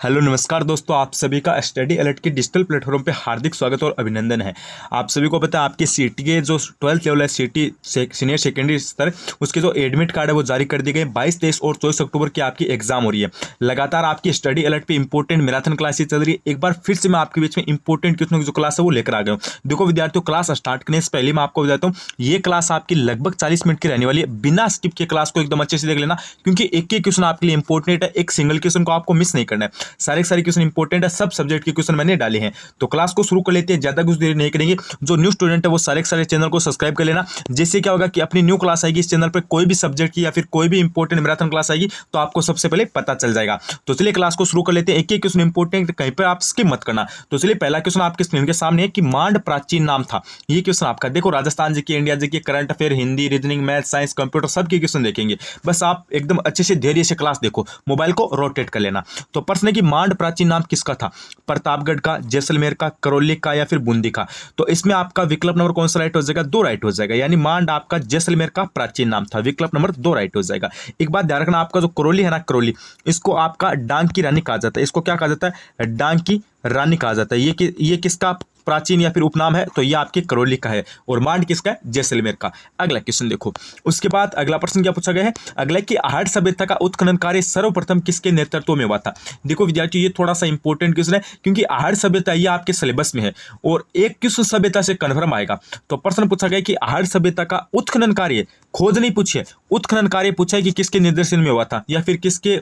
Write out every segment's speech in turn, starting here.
Hello नमस्कार दोस्तों, आप सभी का स्टडी अलर्ट के डिजिटल प्लेटफॉर्म पे हार्दिक स्वागत और अभिनंदन है। आप सभी को पता है आपके सीटी के जो 12th लेवल है, सीटी सीनियर सेकेंडरी स्तर, उसके जो एडमिट कार्ड है वो जारी कर दिए गए। 22, 23 और 24 अक्टूबर की आपकी एग्जाम हो रही है। लगातार आपकी स्टडी अलर्ट पे इंपॉर्टेंट मैराथन क्लासेस चल रही है। एक बार फिर से मैं आपके बीच में इंपॉर्टेंट क्वेश्चन की जो क्लास है वो लेकर आ गया हूँ। देखो विद्यार्थियों, क्लास स्टार्ट करने से पहले मैं आपको बताता हूँ, ये क्लास आपकी लगभग 40 मिनट की रहने वाली है। बिना स्किप के क्लास को एकदम अच्छे से देख लेना, क्योंकि एक एक क्वेश्चन आपके लिए इंपॉर्टेंट है। एक सिंगल क्वेश्चन को आपको मिस नहीं करना है। सारे क्वेश्चन इंपॉर्टेंट है, सब सब्जेक्ट के क्वेश्चन मैंने डाले हैं। तो क्लास को शुरू कर लेते हैं, ज्यादा कुछ देर नहीं करेंगे। जो न्यू स्टूडेंट है वो सारे चैनल को सब्सक्राइब कर लेना। जिससे क्या होगा कि अपनी न्यू क्लास आएगी इस चैनल पर, कोई भी सब्जेक्ट की या फिर कोई भी इंपॉर्टेंट मैराथन क्लास आएगी तो आपको सबसे पहले पता चल जाएगा। तो चलिए क्लास को शुरू कर लेते हैं। एक एक क्वेश्चन इंपॉर्टेंट, कहीं पर आप स्किप मत करना। तो चलिए पहला क्वेश्चन आपके स्क्रीन के सामने है कि मांड प्राचीन नाम था। ये क्वेश्चन आपका देखो, राजस्थान जी के, इंडिया जी के, current affair, Hindi, reasoning, math, science, computer सबके क्वेश्चन देखेंगे। बस आप एकदम अच्छे से धैर्य से क्लास देखो, मोबाइल को रोटेट कर लेना। तो प्रश्न है कि मांड प्राचीन नाम किसका था? प्रतापगढ़ का, जैसलमेर का, करौली का या फिर बूंदी का? तो इसमें आपका विकल्प नंबर कौन सा राइट हो जाएगा? 2 राइट हो जाएगा। यानी मांड आपका जैसलमेर का प्राचीन नाम था। विकल्प नंबर 2 राइट हो जाएगा। एक बात ध्यान रखना, आपका जो करौली है ना, करौली, इसको आपका डांग की रानी कहा जाता है। इसको क्या कहा जाता है? डांग की रानी कहा जाता है। ये किसका प्राचीन या फिर उपनाम है? तो ये आपके करौली का है। और मांड किसका है? जैसलमेर का। अगला क्वेश्चन देखो, उसके बाद अगला प्रश्न क्या पूछा गया है? अगला कि आहट सभ्यता का उत्खनन कार्य सर्वप्रथम किसके नेतृत्व में हुआ था? देखो विद्यार्थियों, ये थोड़ा सा इंपॉर्टेंट क्वेश्चन है, क्योंकि आहट सभ्यता ये आपके सिलेबस में है और एक क्वेश्चन सभ्यता से कन्फर्म आएगा। तो प्रश्न पूछा गया कि आहट सभ्यता का उत्खनन कार्य, खोज नहीं पूछी है, उत्खनन कार्य पूछा है कि किसके निर्देशन में हुआ था या फिर किसके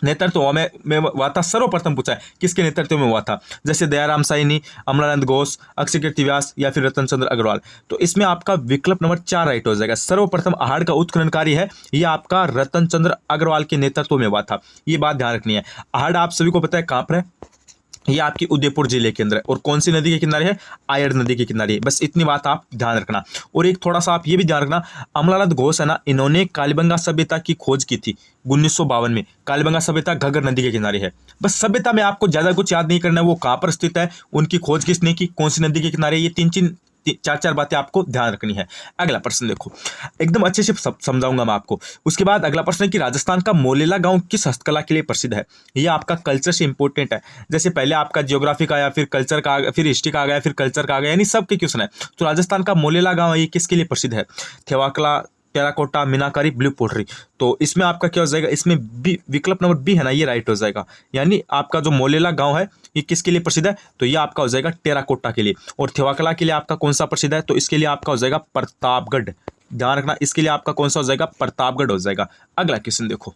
नेतृत्व में हुआ था। सर्वप्रथम पूछा है किसके नेतृत्व में हुआ था, जैसे दयाराम साइनी, अमलानंद घोष, अक्षय कीर्ति व्यास या फिर रतन चंद्र अग्रवाल। तो इसमें आपका विकल्प नंबर 4 राइट हो जाएगा। सर्वप्रथम आहट का उत्खनन कार्य है यह आपका रतन चंद्र अग्रवाल के नेतृत्व में हुआ था। ये बात ध्यान रखनी है। आहट आप सभी को पता है कहां पर है? ये आपकी उदयपुर जिले के अंदर है। और कौन सी नदी के किनारे है? आयर नदी के किनारे है। बस इतनी बात आप ध्यान रखना। और एक थोड़ा सा आप ये भी ध्यान रखना, अमलानंद घोष है ना, इन्होंने कालीबंगा सभ्यता की खोज की थी 1952 में। कालीबंगा सभ्यता घग्गर नदी के किनारे है। बस सभ्यता में आपको ज्यादा कुछ याद नहीं करना है, वो कहां पर स्थित है, उनकी खोज किसने की, कौन सी नदी के किनारे, ये तीन चार बातें आपको ध्यान रखनी है। अगला प्रश्न देखो, एकदम अच्छे से समझाऊंगा मैं आपको। उसके बाद अगला प्रश्न है कि राजस्थान का मोलेला गांव किस हस्तकला के लिए प्रसिद्ध है? ये आपका कल्चर से इंपॉर्टेंट है। जैसे पहले आपका जियोग्राफी का या फिर कल्चर का, फिर हिस्ट्री का आ गया, फिर कल्चर का आ गया, यानी सबके क्वेश्चन है। तो राजस्थान का मोलेला गांव ये किसके लिए प्रसिद्ध है? थेवाकला, टेराकोटा, मीनाकारी, ब्लू पोटरी। तो इसमें आपका क्या हो जाएगा? इसमें बी, विकल्प नंबर बी है ना, ये राइट हो जाएगा। यानी आपका जो मोलेला गांव है ये किसके लिए प्रसिद्ध है? तो ये आपका हो जाएगा टेराकोटा के लिए। और थेवाकला के लिए आपका कौन सा प्रसिद्ध है? तो इसके लिए आपका हो जाएगा प्रतापगढ़। ध्यान रखना, इसके लिए आपका कौन सा हो जाएगा? प्रतापगढ़ हो जाएगा। अगला क्वेश्चन देखो,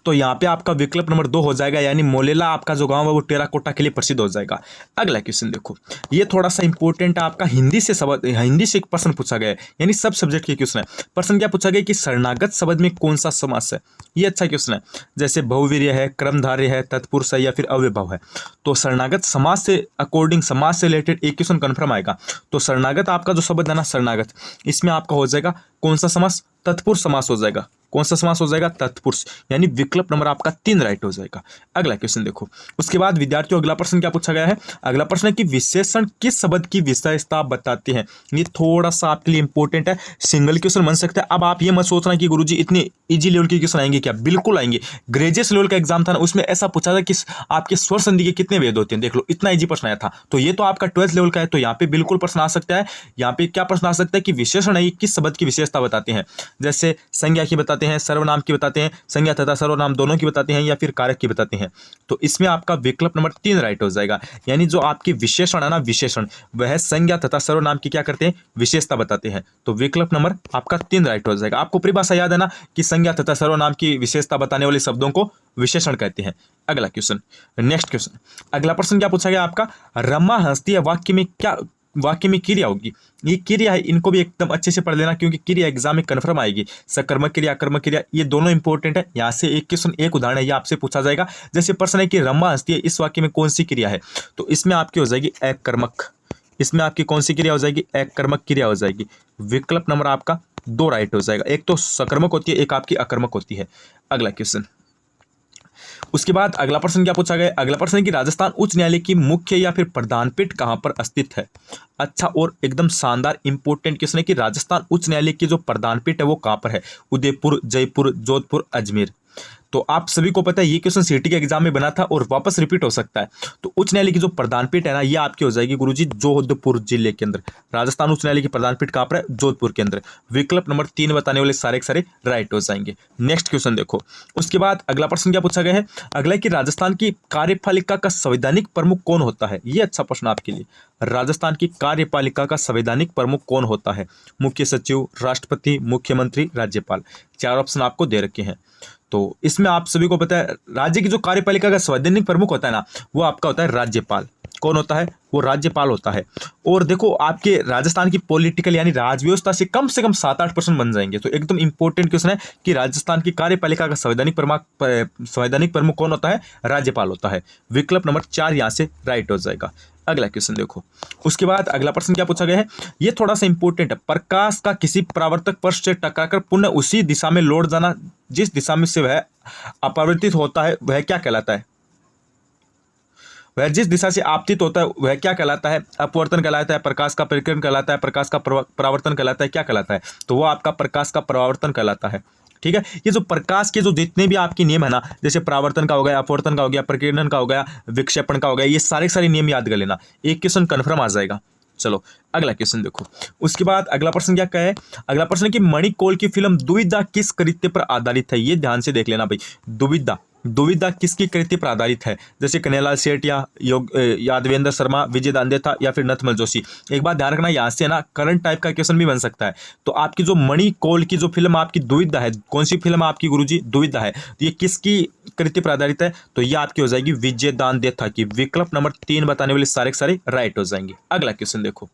तो यहाँ पे आपका विकल्प नंबर 2 हो जाएगा। यानी मोलेला आपका जो गांव है वो टेराकोटा के लिए प्रसिद्ध हो जाएगा। अगला क्वेश्चन देखो, ये थोड़ा सा इंपॉर्टेंट है आपका, हिंदी से एक प्रश्न पूछा गया है, यानी सब सब्जेक्ट के क्वेश्चन है। प्रश्न क्या पूछा गया कि शरणागत शब्द में कौन सा समास है? ये अच्छा क्वेश्चन है। जैसे बहुवीर्य है, क्रमधार्य है, तत्पुरुष है या फिर अव्ययभाव है। तो शरणागत समास से अकॉर्डिंग, समास से रिलेटेड एक क्वेश्चन कन्फर्म आएगा। तो शरणागत आपका जो शब्द है ना, शरणागत, इसमें आपका हो जाएगा कौन सा समास? तत्पुरुष समास हो जाएगा। कौन सा समास हो जाएगा? तत्पुरुष। यानी विकल्प नंबर आपका 3 राइट हो जाएगा। अगला क्वेश्चन देखो, उसके बाद विद्यार्थियों अगला प्रश्न क्या पूछा गया है? अगला प्रश्न है कि विशेषण किस शब्द की विशेषता बताते हैं? ये थोड़ा सा आपके लिए इंपॉर्टेंट है, सिंगल क्वेश्चन बन सकता है। अब आप ये मत सोचना कि गुरुजी इतने इजी लेवल के क्वेश्चन आएंगे क्या? बिल्कुल आएंगे। ग्रेजुएट लेवल का एग्जाम था ना, उसमें ऐसा पूछा था कि आपके स्वर संधि के कितने वेद होते हैं, देख लो, इतना इजी प्रश्न आया था। तो ये तो आपका 12th लेवल का है, तो यहाँ पे बिल्कुल प्रश्न आ सकता है। यहाँ पे क्या प्रश्न आ सकता है कि विशेषण है किस शब्द की विशेषता बताते हैं? जैसे संज्ञा की बताते हैं, सर्वनाम की बताते हैं, संज्ञा तथा सर्वनाम दोनों की बताते हैं, या फिर कारक की बताते हैं। तो इसमें आपका विकल्प नंबर 3 राइट हो जाएगा। यानी जो आपकी विशेषण है ना, विशेषण, वह संज्ञा तथा सर्वनाम की क्या करते हैं? विशेषता बताते हैं। तो विकल्प नंबर आपका 3 राइट हो जाएगा। आपको परिभाषा याद है ना कि संज्ञा तथा सर्वनाम की विशेषता बताने वाले शब्दों को विशेषण कहते हैं। अगला क्वेश्चन, नेक्स्ट क्वेश्चन, अगला प्रश्न क्या पूछा गया आपका? रमा हंसती है वाक्य में क्रिया होगी। ये क्रिया है, इनको भी एकदम अच्छे से पढ़ लेना, क्योंकि क्रिया एग्जाम में कन्फर्म आएगी। सकर्मक क्रिया, कर्मक क्रिया, ये दोनों इंपॉर्टेंट है। यहाँ से एक क्वेश्चन, एक उदाहरण है, ये आपसे पूछा जाएगा। जैसे प्रश्न है कि रमा हंसती है, इस वाक्य में कौन सी क्रिया है? तो इसमें आपकी हो जाएगी अकर्मक। इसमें आपकी कौन सी क्रिया हो जाएगी? अकर्मक क्रिया हो जाएगी। विकल्प नंबर आपका 2 राइट हो जाएगा। एक तो सकर्मक होती है, एक आपकी अकर्मक होती है। अगला क्वेश्चन, उसके बाद अगला प्रश्न क्या पूछा गया? अगला प्रश्न है कि राजस्थान उच्च न्यायालय की मुख्य या फिर प्रधान पीठ कहां पर स्थित है? अच्छा और एकदम शानदार इंपॉर्टेंट क्वेश्चन है कि राजस्थान उच्च न्यायालय की जो प्रधान पीठ है वो कहां पर है? उदयपुर, जयपुर, जोधपुर, अजमेर। तो आप सभी को पता है ये क्वेश्चन सीटी के एग्जाम में बना था और वापस रिपीट हो सकता है। तो उच्च न्यायालय की जो प्रधान पीठ है ना, ये आपकी हो जाएगी गुरुजी जोधपुर जिले के अंदर। राजस्थान उच्च न्यायालय की प्रधान पीठ कहाँ पर है? जोधपुर के अंदर। विकल्प नंबर 3 बताने वाले सारे के सारे राइट हो जाएंगे। नेक्स्ट क्वेश्चन देखो। उसके बाद अगला प्रश्न क्या पूछा गया है? अगला है कि राजस्थान की कार्यपालिका का संवैधानिक प्रमुख कौन होता है? ये अच्छा प्रश्न आपके लिए। राजस्थान की कार्यपालिका का संवैधानिक प्रमुख कौन होता है? मुख्य सचिव, राष्ट्रपति, मुख्यमंत्री, राज्यपाल। 4 ऑप्शन आपको दे रखे हैं। तो इसमें आप सभी को पता है राज्य की जो कार्यपालिका का संवैधानिक प्रमुख होता है ना, वो आपका होता है राज्यपाल। कौन होता है? वो राज्यपाल होता है। और देखो आपके राजस्थान की पॉलिटिकल यानी राज व्यवस्था से कम 7-8% बन जाएंगे। तो एकदम इंपॉर्टेंट क्वेश्चन है कि राजस्थान की कार्यपालिका का संवैधानिक प्रमुख कौन होता है? राज्यपाल होता है। विकल्प नंबर 4 यहाँ से राइट हो जाएगा। अगला क्वेश्चन देखो। उसके बाद अगला प्रश्न क्या पूछा गया है? ये थोड़ा सा इंपॉर्टेंट है। प्रकाश का किसी परावर्तक पृष्ठ से टकराकर पुनः उसी दिशा में लौट जाना, जिस दिशा में से वह अपवर्तित होता है, वह क्या कहलाता है? वह जिस दिशा से आपतित होता है वह क्या कहलाता है? अपवर्तन कहलाता है, प्रकाश का परिक्रमण कहलाता है, प्रकाश का परावर्तन कहलाता है, क्या कहलाता है? तो वो आपका प्रकाश का परावर्तन कहलाता है। ठीक है। ये जो प्रकाश के जो जितने भी आपके नियम है ना, जैसे परावर्तन का हो गया, अपवर्तन का हो गया, प्रकीर्णन का हो गया, विक्षेपण का हो गया, ये सारे नियम याद कर लेना। एक क्वेश्चन कन्फर्म आ जाएगा। चलो अगला क्वेश्चन देखो। उसके बाद अगला प्रश्न क्या है? अगला प्रश्न है कि मणिकौल की फिल्म दुविधा किस कृत्य पर आधारित है? ये ध्यान से देख लेना भाई। दुविधा किसकी कृति पर आधारित है? जैसे कन्हैयालाल सेठ या यादवेंद्र शर्मा, विजय दांदे था या फिर नथमल जोशी। एक बात ध्यान रखना, यहाँ से ना करंट टाइप का क्वेश्चन भी बन सकता है। तो आपकी जो मणिकौल की जो फिल्म आपकी दुविधा है, कौन सी फिल्म आपकी गुरुजी? दुविधा है। तो ये किसकी कृति पर आधारित है? तो ये आपकी हो जाएगी विजय दांदे था की। विकल्प नंबर 3 बताने वाले सारे के सारे राइट हो जाएंगे। अगला क्वेश्चन देखो।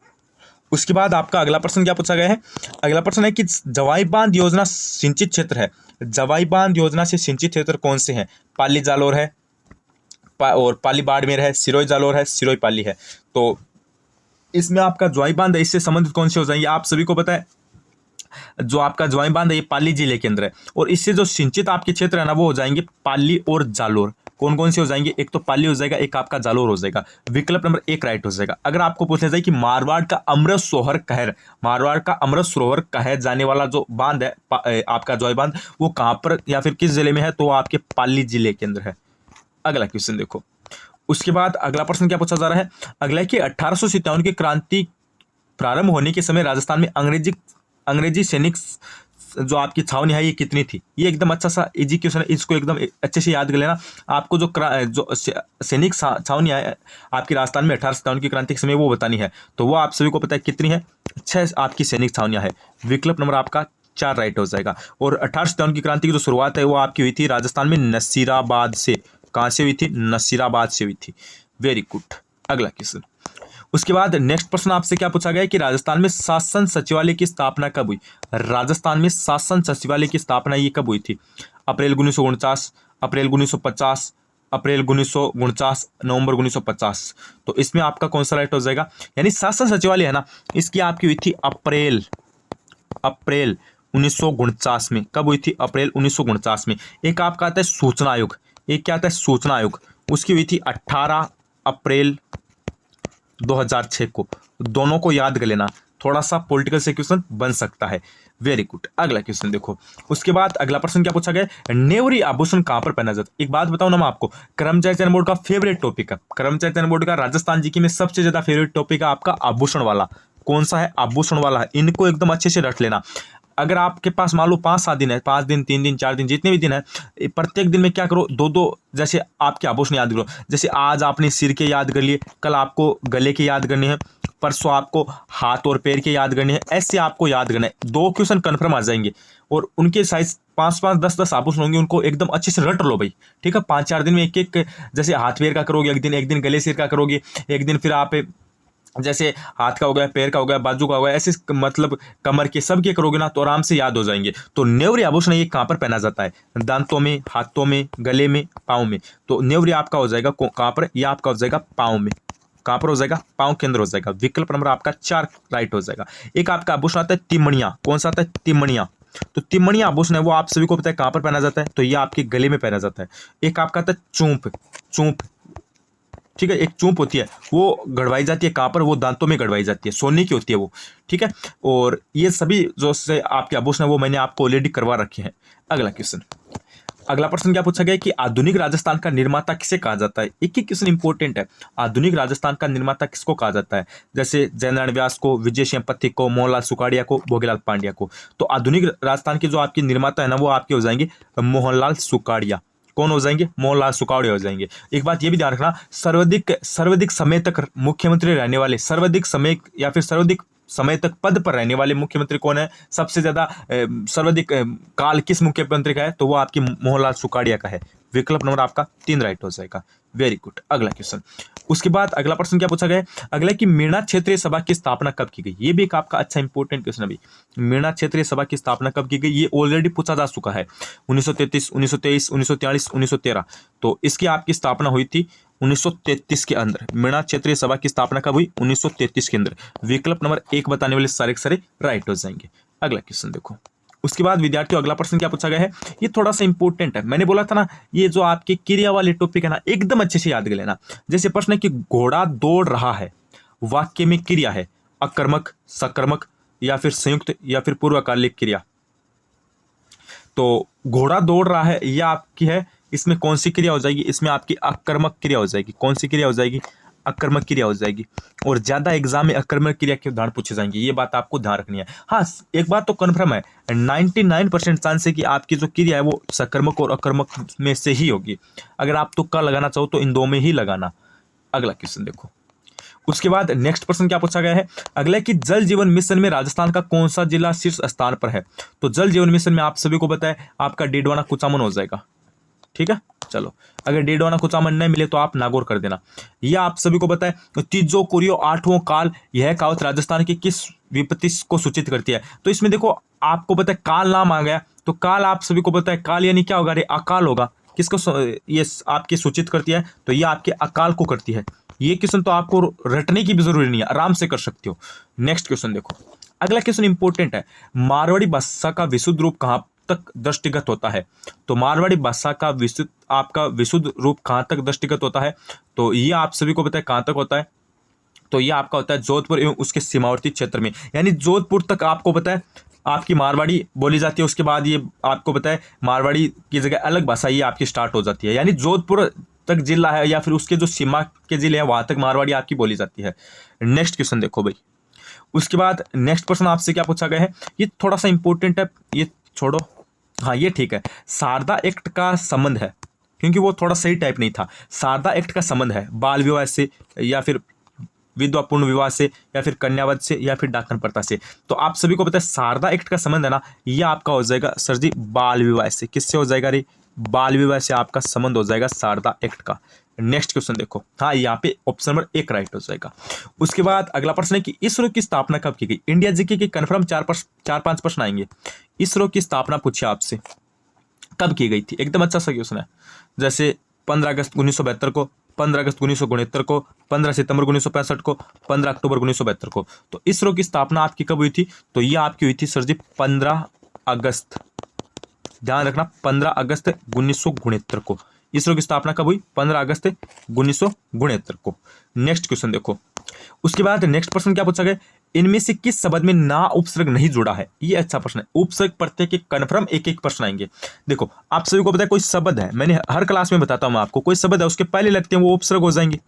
उसके बाद आपका अगला प्रश्न क्या पूछा गया है? अगला प्रश्न है कि जवाई बांध योजना सिंचित क्षेत्र है। जवाई बांध योजना से सिंचित क्षेत्र कौन से हैं? पाली जालोर है और पाली बाड़मेर है, सिरोही जालोर है, सिरोही पाली है। तो इसमें आपका जवाई बांध है, इससे संबंधित कौन से हो जाएंगे? आप सभी को पता है जो आपका जवाई बांध है ये पाली जिले के अंदर है। और इससे जो सिंचित आपके क्षेत्र है ना, वो हो जाएंगे पाली और जालोर। कौन कौन से हो जाएंगे? एक तो पाली हो जाएगा, एक आपका जालोर हो जाएगा। विकल्प नंबर 1 राइट हो जाएगा। अगर आपको पूछा जाए कि मारवाड़ का अमृत सरोवर कहे जाने वाला जो बांध है आपका जवाई बांध, वो कहां पर या फिर किस जिले में है? तो आपके पाली जिले के अंदर है। अगला क्वेश्चन देखो। उसके बाद अगला प्रश्न क्या पूछा जा रहा है? अगला है कि 1857 की क्रांति प्रारंभ होने के समय राजस्थान में अंग्रेजी सैनिक जो आपकी छावनी है ये कितनी थी? ये एकदम अच्छा सा इजी क्वेश्चन है, इसको एकदम अच्छे से याद कर लेना। आपको जो सैनिक छावनी है आपकी राजस्थान में 1857 की क्रांति के समय वो बतानी है। तो वो आप सभी को पता है कितनी है? 6 आपकी सैनिक छावनियां है। विकल्प नंबर आपका 4 राइट हो जाएगा। और 1857 की क्रांति की जो शुरुआत है वो आपकी हुई थी राजस्थान में नसीराबाद से। कहाँ से हुई थी? नसीराबाद से हुई थी। Very good. अगला क्वेश्चन। उसके बाद नेक्स्ट प्रश्न आपसे क्या पूछा गया है कि राजस्थान में शासन सचिवालय की स्थापना कब हुई? राजस्थान में शासन सचिवालय की स्थापना ये कब हुई थी? अप्रैल 1949, अप्रैल 1950, अप्रैल 1949, नवंबर 1950। तो इसमें आपका कौन सा राइट हो जाएगा? यानी शासन सचिवालय है ना, इसकी आपकी हुई थी अप्रैल 1949 में। कब हुई थी? अप्रैल 1949 में। एक आपका आता है सूचना आयोग, एक क्या आता है? सूचना आयोग। उसकी हुई थी 18 अप्रैल 2006 को। दोनों को याद कर लेना, थोड़ा सा पॉलिटिकल से क्वेश्चन बन सकता है। Very good. अगला क्वेश्चन देखो। उसके बाद अगला प्रश्न क्या पूछा गया? नेवरी आभूषण कहां पर पहना जाता है? एक बात बताऊं ना मैं आपको, कर्मचारी चयन बोर्ड का फेवरेट टॉपिक है। कर्मचारी चयन बोर्ड का राजस्थान जीके में सबसे ज्यादा फेवरेट टॉपिक है आपका आभूषण वाला। कौन सा है? आभूषण वाला है। इनको एकदम अच्छे से रट लेना। अगर आपके पास मान लो 5-7 दिन है, 5 दिन, 3 दिन, 4 दिन, जितने भी दिन है, प्रत्येक दिन में क्या करो? 2-2 जैसे आपके आभूषण याद करो। जैसे आज आपने सिर के याद कर लिए, कल आपको गले के याद करने हैं, परसों आपको हाथ और पैर के याद करने हैं। ऐसे आपको याद करना है। 2 क्वेश्चन कन्फर्म आ जाएंगे और उनके साइज 5-5, 10-10 आभूषण होंगे, उनको एकदम अच्छे से रट लो भाई। ठीक है। 5-4 दिन में एक जैसे हाथ पैर का करोगे, एक दिन गले सिर का करोगे, एक दिन फिर आप जैसे हाथ का हो गया, पैर का हो गया, बाजू का हो गया, ऐसे मतलब कमर के सब के करोगे ना तो आराम से याद हो जाएंगे। तो नेवरी आभूषण ये कहाँ पर पहना जाता है? दांतों में, हाथों में, गले में, पाँव में। तो नेवरी आपका हो जाएगा कहाँ पर? यह आपका हो जाएगा पाँव में। कहाँ पर हो जाएगा? पाँव के अंदर हो जाएगा। विकल्प नंबर आपका 4 राइट हो जाएगा। एक आपका आभूषण आता है तिमणिया। कौन सा आता है? तिमणिया। तो तिमणिया आभूषण है वो आप सभी को पता है कहाँ पर पहना जाता है? तो ये आपके गले में पहना जाता है। एक आपका आता है चूंप। ठीक है। एक चूंप होती है वो गड़वाई जाती है कहाँ पर? वो दांतों में गड़वाई जाती है, सोने की होती है वो। ठीक है। और ये सभी जो से आपके आभूषण है वो मैंने आपको ऑलरेडी करवा रखे हैं। अगला क्वेश्चन। अगला प्रश्न क्या पूछा गया कि आधुनिक राजस्थान का निर्माता किसे कहा जाता है। एक ही क्वेश्चन इंपॉर्टेंट है, आधुनिक राजस्थान का निर्माता किसको कहा जाता है। जैसे जयनारायण व्यास को, विजय सिंह पथिक को, मोहनलाल सुखाड़िया को, भोगीलाल पांड्या को। तो आधुनिक राजस्थान के जो आपके निर्माता है ना, वो आपके हो जाएंगे मोहनलाल सुखाड़िया। कौन हो जाएंगे? मोहनलाल सुखाड़िया हो जाएंगे। एक बात ये भी ध्यान रखना, सर्वाधिक समय तक मुख्यमंत्री रहने वाले, सर्वाधिक समय या फिर सर्वाधिक समय तक पद पर रहने वाले मुख्यमंत्री कौन है? सबसे ज्यादा सर्वाधिक काल किस मुख्यमंत्री का है? तो वो आपकी मोहनलाल सुखाड़िया का है। विकल्प नंबर आपका 3 राइट हो जाएगा। Very good. अगला क्वेश्चन, उसके बाद अगला प्रश्न क्या पूछा गया है? अगला कि मीणा क्षेत्रीय सभा की स्थापना कब की गई। ये भी एक आपका अच्छा इंपॉर्टेंट क्वेश्चन। अभी मीणा क्षेत्रीय सभा की स्थापना कब की गई, ये ऑलरेडी पूछा जा चुका है। 1933, 1923, 1943, 1913। तो इसकी आपकी स्थापना हुई थी 1933 के अंदर। मीणा क्षेत्रीय सभा की स्थापना कब हुई? 1933 के अंदर। विकल्प नंबर 1 बताने वाले सारे के सारे राइट हो जाएंगे। अगला क्वेश्चन देखो, उसके बाद विद्यार्थियों अगला प्रश्न क्या पूछा गया है, ये थोड़ा सा इंपॉर्टेंट है। मैंने बोला था ना, ये जो आपके क्रिया वाले टॉपिक है ना, एकदम अच्छे से याद कर लेना। जैसे प्रश्न है कि घोड़ा दौड़ रहा है, वाक्य में क्रिया है, अकर्मक, सकर्मक या फिर संयुक्त या फिर पूर्वकालिक क्रिया। तो घोड़ा दौड़ रहा है, यह आपकी है, इसमें कौन सी क्रिया हो जाएगी? इसमें आपकी अकर्मक क्रिया हो जाएगी। कौन सी क्रिया हो जाएगी? अकर्मक क्रिया हो जाएगी। और ज्यादा एग्जाम में अकर्मक क्रिया के उदाहरण पूछे जाएंगे, ये बात आपको ध्यान रखनी है। हाँ, एक बात तो कन्फर्म है, 99% चांस है कि आपकी जो क्रिया है वो सकर्मक और अकर्मक में से ही होगी। अगर आप तुक्का लगाना चाहो तो इन दो में ही लगाना। अगला क्वेश्चन देखो, उसके बाद नेक्स्ट प्रश्न क्या पूछा गया है? अगला कि जल जीवन मिशन में राजस्थान का कौन सा जिला शीर्ष स्थान पर है। तो जल जीवन मिशन में आप सभी को पता है आपका डीडवाना कुचामन हो जाएगा। ठीक है, चलो, अगर डीडवाना कुचामन नहीं मिले तो आप नागौर कर देना। यह आप सभी को पता है तीजो कुरियो आठवां काल, यह कहावत राजस्थान की किस विपत्ति को सूचित करती है। तो इसमें देखो आपको पता है काल नाम आ गया, तो काल आप सभी को पता है काल यानी क्या होगा? रे अकाल होगा। किसको ये आपकी सूचित करती है? तो ये आपके अकाल को करती है। ये क्वेश्चन तो आपको रटने की भी जरूरी नहीं है, आराम से कर सकते हो। नेक्स्ट क्वेश्चन देखो, अगला क्वेश्चन इंपॉर्टेंट है, मारवाड़ी भाषा का विशुद्ध रूप कहां तक दृष्टिगत होता है। तो मारवाड़ी भाषा का विशुद्ध रूप कहां तक दृष्टिगत होता है? तो ये आप सभी को पता है कहां तक होता है? तो ये आपका होता है जोधपुर एवं उसके सीमावर्ती क्षेत्र में, यानी जोधपुर तक आपको पता है आपकी मारवाड़ी बोली जाती है। उसके बाद ये आपको पता है मारवाड़ी की जगह अलग भाषा ये आपकी स्टार्ट हो जाती है, यानी जोधपुर तक जिला है या फिर उसके जो सीमा के जिले हैं वहां तक मारवाड़ी आपकी बोली जाती है। नेक्स्ट क्वेश्चन देखो भाई, उसके बाद नेक्स्ट प्रश्न आपसे क्या पूछा गया है, ये थोड़ा सा इंपॉर्टेंट है, ये छोड़ो, हाँ ये ठीक है। शारदा एक्ट का संबंध है, क्योंकि वो थोड़ा सही टाइप नहीं था। शारदा एक्ट का संबंध है बाल विवाह से या फिर विधवा पूर्ण विवाह से या फिर कन्यावध से या फिर डाकन प्रथा से। तो आप सभी को पता है शारदा एक्ट का संबंध है ना, ये आपका हो जाएगा सर जी बाल विवाह से। किससे हो जाएगा रे? बाल विवाह से आपका संबंध हो जाएगा शारदा एक्ट का। नेक्स्ट क्वेश्चन देखो, हाँ यहाँ पे ऑप्शन नंबर 1 राइट हो जाएगा। उसके बाद अगला प्रश्न है कि इसरो की स्थापना कब की गई। इंडिया जीके के कन्फर्म 4-5 प्रश्न आएंगे। इसरो की स्थापना पूछिए आपसे कब की गई थी, एकदम अच्छा सा क्वेश्चन है। जैसे 15 अगस्त 1972 को, 15 अगस्त 1969 को, 15 सितंबर 1965 को, 15 अक्टूबर 1972 को। तो इसरो की स्थापना आपकी कब हुई थी? तो ये आपकी हुई थी सर जी 15 अगस्त, ध्यान रखना 15 अगस्त 1969 को। इसरो की स्थापना कब हुई? 15 अगस्त 1969 को। नेक्स्ट क्वेश्चन देखो, उसके बाद नेक्स्ट प्रश्न क्या पूछा गया, इनमें से किस शब्द में ना उपसर्ग नहीं जुड़ा है। ये अच्छा प्रश्न है। उपसर्ग प्रत्यय के कन्फर्म एक प्रश्न आएंगे। देखो आप सभी को पता है कोई शब्द है, मैंने हर क्लास में बताता हूं आपको, कोई शब्द है उसके पहले लगते हैं वो उपसर्ग हो जाएंगे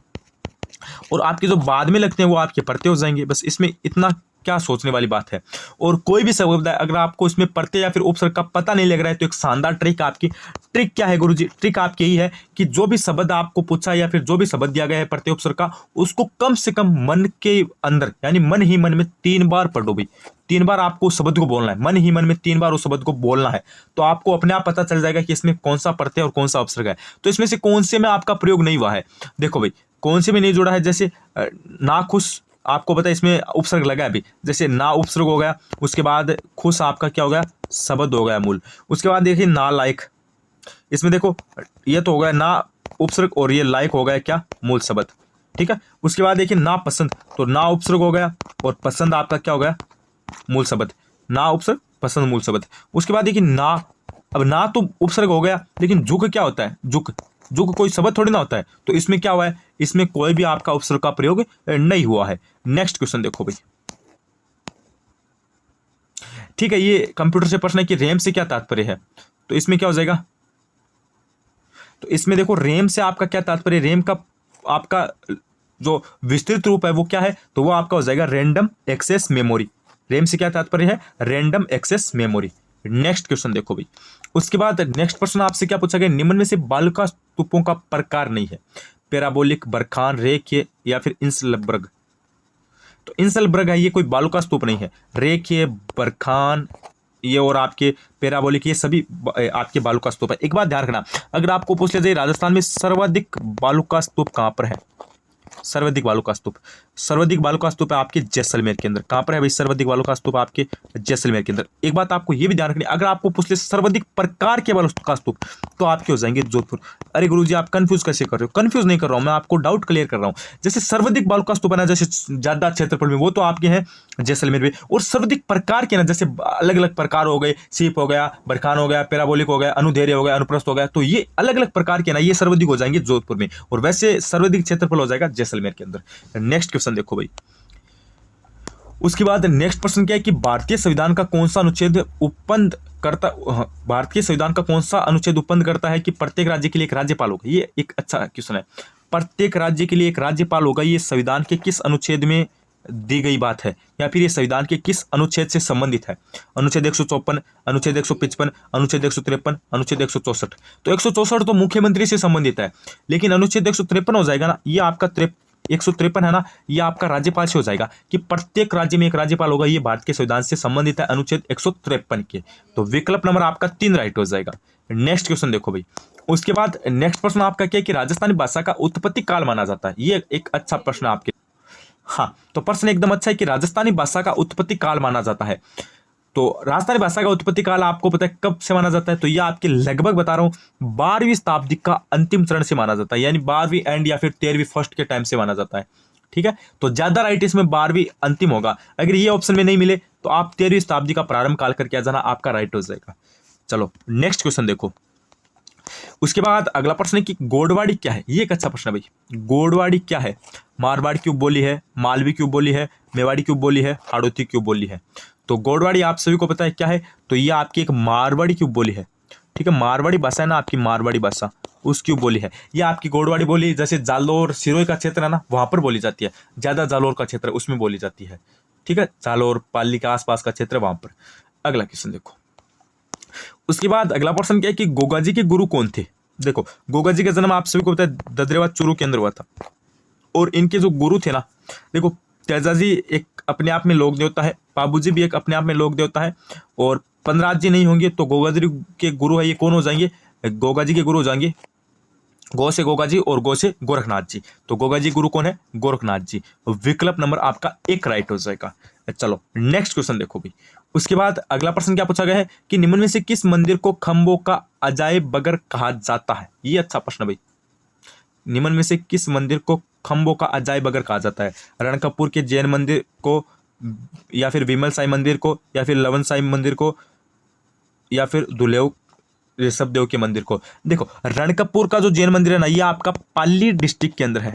और आपके जो बाद में लगते हैं वो आपके प्रत्यय हो जाएंगे। बस इसमें इतना क्या सोचने वाली बात है। और कोई भी शब्द है अगर आपको इसमें प्रत्यय या फिर उपसर्ग का पता नहीं लग रहा है तो एक शानदार ट्रिक आपकी, ट्रिक क्या है गुरुजी? ट्रिक आपकी यही है कि जो भी शब्द आपको पूछा या फिर जो भी शब्द दिया गया है प्रत्यय उपसर्ग का, उसको कम से कम मन के अंदर यानी मन ही मन में 3 बार पढ़ो भाई। 3 बार आपको उस शब्द को बोलना है, मन ही मन में 3 बार उस शब्द को बोलना है। तो आपको अपने आप पता चल जाएगा कि इसमें कौन सा प्रत्यय और कौन सा उपसर्ग है। तो इसमें से कौन से में आपका प्रयोग नहीं हुआ है। देखो भाई कौन से में नहीं जुड़ा है, जैसे नाखुश आपको पता है इसमें उपसर्ग लगा है अभी, जैसे ना उपसर्ग हो गया, उसके बाद खुश आपका क्या हो गया? शब्द हो गया मूल। उसके बाद देखिए ना लायक, इसमें देखो ये तो हो गया ना उपसर्ग और ये लायक हो गया क्या? मूल शब्द। ठीक है, उसके बाद देखिए ना पसंद, तो ना उपसर्ग हो गया और पसंद आपका क्या हो गया? मूल शब्द। ना उपसर्ग पसंद मूल शब्द। उसके बाद देखिए ना, अब ना तो उपसर्ग हो गया लेकिन जुग क्या होता है? जुग, जुग कोई शब्द थोड़ी ना होता है। तो इसमें क्या हुआ है? इसमें कोई भी आपका उपसर्ग का प्रयोग नहीं हुआ है। नेक्स्ट क्वेश्चन देखो भाई, ठीक है, ये कंप्यूटर से प्रश्न है कि रैम से क्या तात्पर्य है। तो इसमें क्या हो जाएगा? तो इसमें देखो रेम से आपका क्या तात्पर्य, रेम का आपका जो विस्तृत रूप है वो क्या है, तो वो आपका हो जाएगा रैंडम एक्सेस मेमोरी। रेम से क्या तात्पर्य है, random access memory. Next question देखो भाई, उसके बाद नेक्स्ट प्रश्न आपसे क्या पूछा गया, निम्न में से बालुका स्तूपों का प्रकार नहीं है, पैराबोलिक, बरखान, रेखीय या फिर इंसलबर्ग। तो इंसलबर्ग है, ये कोई बालुका स्तूप नहीं है। रेखीय, बरखान ये और आपके पैराबोलिक ये सभी आपके बालुका स्तूप है। एक बात ध्यान रखना, अगर आपको पूछ लिया जाए राजस्थान में सर्वाधिक बालुका स्तूप कहाँ पर है, सर्वाधिक बालुका स्तूप, सर्वाधिक बालुका स्तूप है आपके जैसलमेर के अंदर। कहां पर है भाई सर्वाधिक बालुका स्तूप, आपके जैसलमेर के अंदर। एक बात आपको यह भी ध्यान रखनी, अगर आपको पूछ ले सर्वाधिक प्रकार के बालुका स्तूप तो आपके हो जाएंगे जोधपुर। अरे गुरुजी आप कंफ्यूज कैसे कर रहे हो, कंफ्यूज नहीं कर रहा हूं मैं, आपको डाउट क्लियर कर रहा हूं। जैसे सर्वाधिक बालुका स्तूप है ना, जैसे ज्यादा क्षेत्रफल में, वो तो आपके हैं जैसलमेर में। और सर्वाधिक प्रकार के ना, जैसे अलग अलग प्रकार हो गए, सीप हो गया, बरखान हो गया, पैराबोलिक हो गया, अनुधैर्य हो गया, अनुप्रस्थ हो गया, तो ये अलग अलग प्रकार के ना ये सर्वाधिक हो जाएंगे जोधपुर में, और वैसे सर्वाधिक क्षेत्रफल हो जाएगा जैसलमेर के अंदर। नेक्स्ट क्वेश्चन देखो भाई, उसके बाद नेक्स्ट प्रश्न क्या है कि भारतीय संविधान का कौन सा अनुच्छेद उपबंध करता, भारतीय संविधान का कौन सा अनुच्छेद उपबंध करता है कि प्रत्येक राज्य के लिए एक राज्यपाल होगा। ये एक अच्छा क्वेश्चन है, प्रत्येक राज्य के लिए एक राज्यपाल होगा, ये संविधान के किस अनुच्छेद में दी गई बात है, या फिर ये संविधान के किस अनुच्छेद से संबंधित है। अनुच्छेद 154, अनुच्छेद 155, अनुच्छेद 153, अनुच्छेद 164। तो 164 तो मुख्यमंत्री से संबंधित है, लेकिन अनुच्छेद 153 हो जाएगा ना, ये आपका 153 है ना, ये आपका राज्यपाल से हो जाएगा कि प्रत्येक राज्य में एक राज्यपाल होगा, ये भारत के संविधान से संबंधित है अनुच्छेद 153 के। तो विकल्प नंबर आपका 3 राइट हो जाएगा। नेक्स्ट क्वेश्चन देखो भाई, उसके बाद नेक्स्ट प्रश्न आपका क्या है कि राजस्थानी भाषा का उत्पत्ति काल माना जाता है। ये एक अच्छा प्रश्न आपके, हाँ तो प्रश्न एकदम अच्छा है कि राजस्थानी भाषा का उत्पत्ति काल माना जाता है। तो राजस्थानी भाषा का उत्पत्ति काल आपको पता है कब से माना जाता है, तो ये आपके लगभग बता रहा हूं 12वीं शताब्दी का अंतिम चरण से माना जाता है, यानी 12वीं एंड या फिर 13वीं फर्स्ट के टाइम से माना जाता है। ठीक है, तो ज्यादा राइट इसमें 12वीं अंतिम होगा। अगर ये ऑप्शन में नहीं मिले तो आप 13वीं शताब्दी का प्रारंभ काल करके आ जाना, आपका राइट हो जाएगा। चलो नेक्स्ट क्वेश्चन देखो, उसके बाद अगला प्रश्न है कि गोडवाड़ी क्या है। ये एक अच्छा प्रश्न है भाई, गोडवाड़ी क्या है। मारवाड़ की बोली है, मालवी की बोली है, मेवाड़ी की बोली है, हाड़ौती की बोली है। तो गोडवाड़ी आप सभी को पता है क्या है, तो ये आपकी एक मारवाड़ी की बोली है। ठीक है, मारवाड़ी भाषा है ना आपकी, मारवाड़ी भाषा उसकी बोली है। ये आपकी गोडवाड़ी बोली जैसे जालोर सिरोही का क्षेत्र है ना, वहां पर बोली जाती है, ज्यादा जालोर का क्षेत्र उसमें बोली जाती है। ठीक है, जालोर पाली के आसपास का क्षेत्र वहां पर। अगला क्वेश्चन देखो, उसके बाद अगला प्रश्न क्या है कि गोगा जी के गुरु कौन थे। देखो गोगा जी का जन्म आप सभी को पता है ददरेवा चूरू के अंदर हुआ था, और इनके जो गुरु थे ना, देखो तेजा जी एक अपने आप में लोक देवता है, बाबू जी भी एक अपने आप में लोक देवता है, और पंद्राज जी नहीं होंगे तो गोगा जी के गुरु है ये कौन हो जाएंगे, गोगा जी के गुरु हो जाएंगे गो से गोगा जी और गो से गोरखनाथ जी। तो गोगा जी गुरु कौन है, गोरखनाथ जी। विकल्प नंबर आपका 1 राइट हो जाएगा। चलो नेक्स्ट क्वेश्चन देखो भी, उसके बाद अगला प्रश्न क्या पूछा गया है कि निम्न में से किस मंदिर को खंबों का अजायब बगर कहा जाता है। ये अच्छा प्रश्न भाई, निम्न में से किस मंदिर को खंबों का अजायब बगर कहा जाता है। रणकपुर के जैन मंदिर को, या फिर विमल साई मंदिर को, या फिर लवन साई मंदिर को, या फिर दुलेव ऋषभदेव के मंदिर को। देखो रणकपुर का जो जैन मंदिर है ना, ये आपका पाली डिस्ट्रिक्ट के अंदर है।